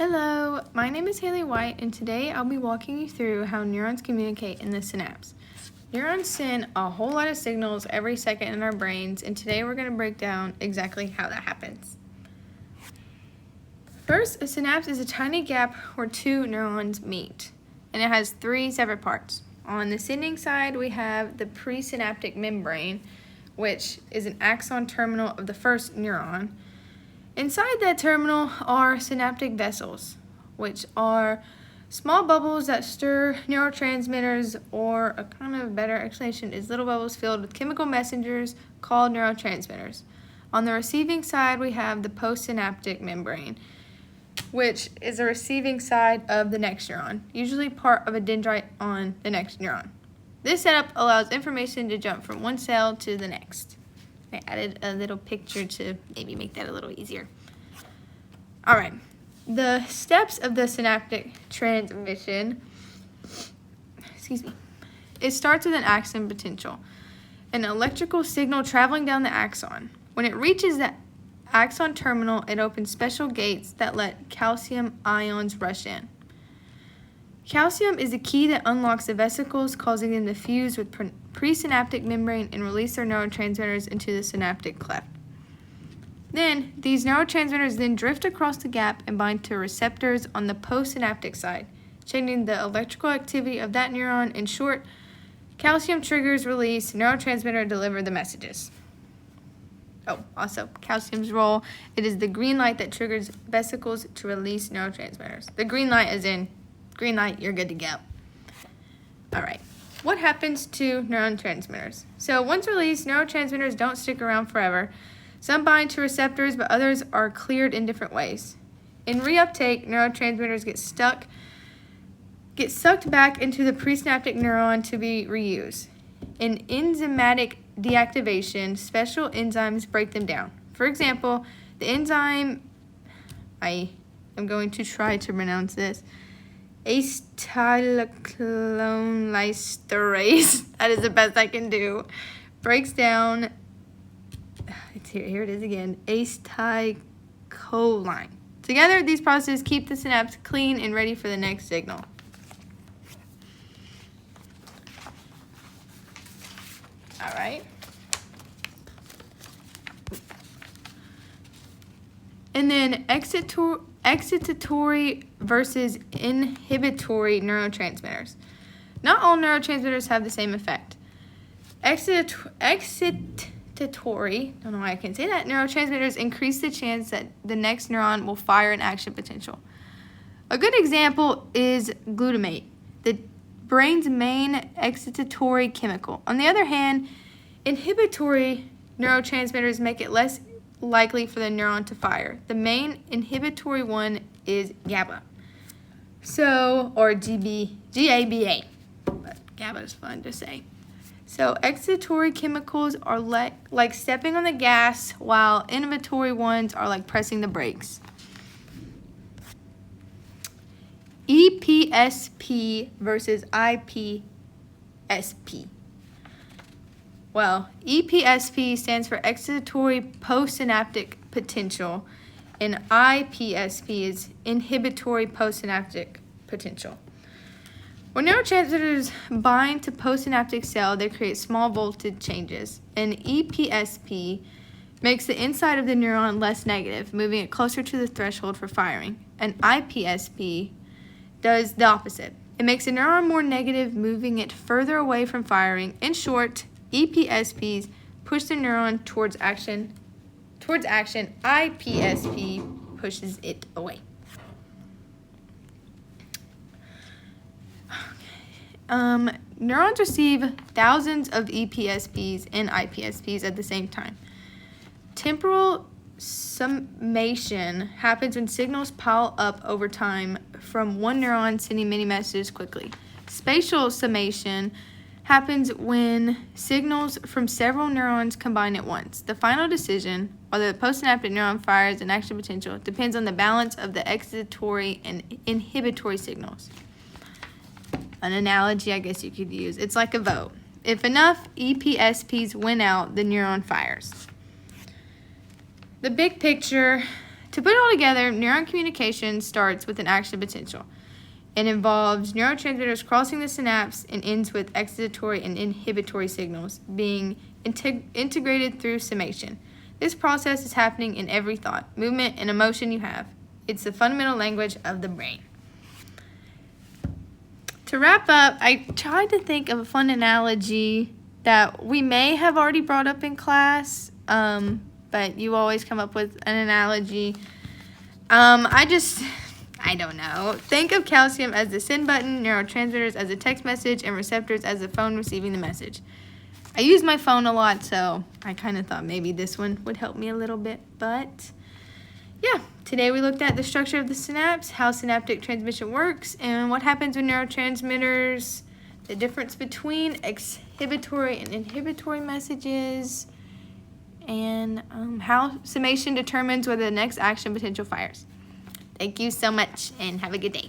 Hello, my name is Haley White, and today I'll be walking you through how neurons communicate in the synapse. Neurons send a whole lot of signals every second in our brains, and today we're going to break down exactly how that happens. First, a synapse is a tiny gap where two neurons meet, and it has three separate parts. On the sending side, we have the presynaptic membrane, which is an axon terminal of the first neuron. Inside that terminal are synaptic vessels, which are small bubbles that stir neurotransmitters, or a kind of better explanation is little bubbles filled with chemical messengers called neurotransmitters. On the receiving side, we have the postsynaptic membrane, which is the receiving side of the next neuron, usually part of a dendrite on the next neuron. This setup allows information to jump from one cell to the next. I added a little picture to maybe make that a little easier. All right, the steps of the synaptic transmission, it starts with an axon potential, an electrical signal traveling down the axon. When it reaches the axon terminal, it opens special gates that let calcium ions rush in. Calcium is the key that unlocks the vesicles, causing them to fuse with presynaptic membrane and release their neurotransmitters into the synaptic cleft. Then, these neurotransmitters then drift across the gap and bind to receptors on the postsynaptic side, changing the electrical activity of that neuron. In short, calcium triggers release, neurotransmitter deliver the messages. Oh, also, calcium's role, it is the green light that triggers vesicles to release neurotransmitters. The green light is in green light, you're good to go. All right, what happens to neurotransmitters? So once released, neurotransmitters don't stick around forever. Some bind to receptors, but others are cleared in different ways. In reuptake, neurotransmitters get sucked back into the presynaptic neuron to be reused. In enzymatic deactivation, special enzymes break them down. For example, the enzyme, I am going to try to pronounce this, acetylcholinesterase, that is the best I can do, breaks down, here it is again, acetylcholine. Together, these processes keep the synapse clean and ready for the next signal. All right. And then excitatory versus inhibitory neurotransmitters. Not all neurotransmitters have the same effect. Excitatory, don't know why I can't say that, neurotransmitters increase the chance that the next neuron will fire an action potential. A good example is glutamate, the brain's main excitatory chemical. On the other hand, inhibitory neurotransmitters make it less likely for the neuron to fire. The main inhibitory one is GABA. Or GABA. But GABA is fun to say. So excitatory chemicals are like stepping on the gas, while inhibitory ones are like pressing the brakes. EPSP versus IPSP. Well, EPSP stands for excitatory postsynaptic potential, and IPSP is inhibitory postsynaptic potential. When neurotransmitters bind to postsynaptic cell, they create small voltage changes, and EPSP makes the inside of the neuron less negative, moving it closer to the threshold for firing, and IPSP does the opposite. It makes the neuron more negative, moving it further away from firing. In short, EPSPs push the neuron towards action. IPSP pushes it away. Neurons receive thousands of EPSPs and IPSPs at the same time. Temporal summation happens when signals pile up over time from one neuron sending many messages quickly. Spatial summation happens when signals from several neurons combine at once. The final decision, whether the postsynaptic neuron fires an action potential, depends on the balance of the excitatory and inhibitory signals. An analogy I guess you could use, it's like a vote. If enough EPSPs win out, the neuron fires. The big picture, To put it all together, neuron communication starts with an action potential. It involves neurotransmitters crossing the synapse and ends with excitatory and inhibitory signals being integrated through summation. This process is happening in every thought, movement, and emotion you have. It's the fundamental language of the brain. To wrap up, I tried to think of a fun analogy that we may have already brought up in class, but you always come up with an analogy. I don't know. Think of calcium as the send button, neurotransmitters as a text message, and receptors as the phone receiving the message. I use my phone a lot, so I kind of thought maybe this one would help me a little bit. But yeah, today we looked at the structure of the synapse, how synaptic transmission works, and what happens with neurotransmitters, the difference between exhibitory and inhibitory messages, and how summation determines whether the next action potential fires. Thank you so much, and have a good day.